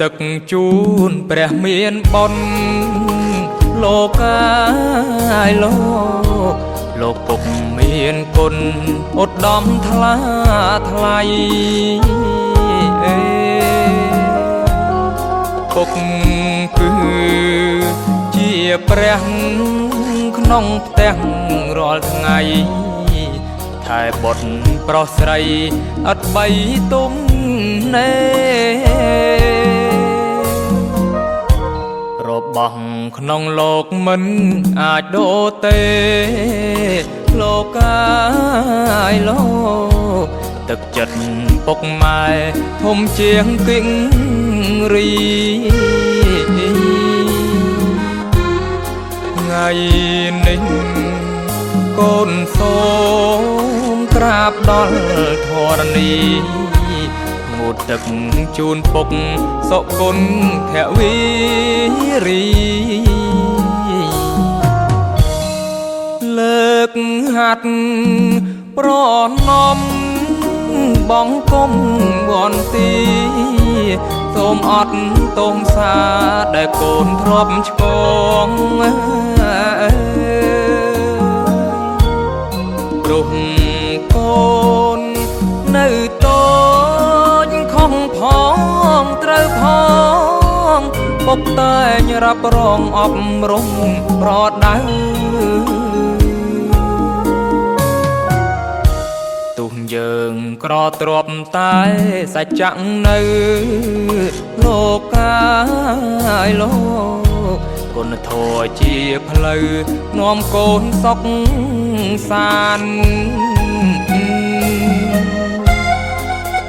ទឹកជូនព្រះមានបុណ្យលោកកាយលោកពុកមានគុណឧត្តមថ្លាថ្លៃពុកគឺជាព្រះក្នុងផ្ទះរាល់ថ្ងៃថែបុត្រប្រុសស្រីអត់បីទុំណែរបស់ក្នុងលោកមិនអាចដូរទេលោកកាយលោកទឹកចិត្តពុកម៉ែធំជាងគិងរីថ្ងៃនេះកូនសូមក្រាបដល់ធរណីងូតទឹកជូនពុកសុគុណភវីរីលើកហាត់ប្រណំបងគុំវន្ទីសូមអត់ទងសាដែលកូនធ្លាប់ឆ្កងព្រោះកូននៅតូចខំផងត្រូវផងពុកតែងរ៉ាប់រងអប់រំប្រដៅទុះយើងក្រទ្របតែសច្ចៈនៅលោកកាយលោកគុណធម៌ជាផ្លូវនាំកូនសុខសាន្ត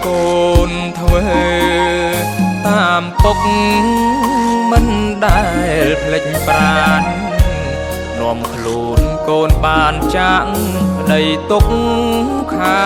កូនធ្វើតាមពុកមិនដែលភ្លេចប្រាណនាំខ្លួនកូនបានចាក់ដីទុកខា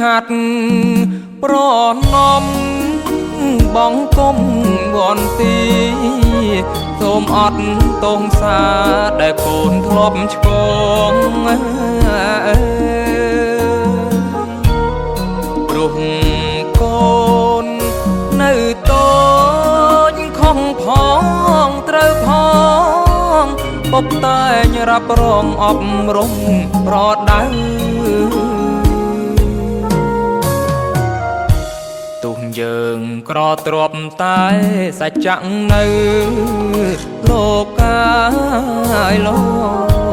ហាត់ប្រណំបងគុំវន្ទីសូមអត់ទងសាដែលកូនធ្លាប់ឆ្កងព្រោះកូននៅតូចខំផងត្រូវផងពុកតែងរ៉ាប់រងអប់រំប្រដៅទុះយើងក្រទ្របតែសច្ចៈនៅលោកកាយលោ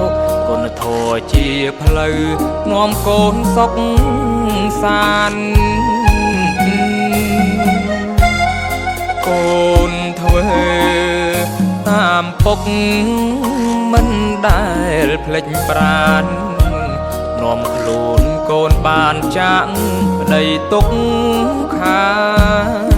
កគុណធម៌ជាផ្លូវនាំកូនសុខសាន្តកូនធ្វើតាមពុកមិនដែលភ្លេចប្រាណនាំខ្លួនកូនបានចាក់ដីទុកខា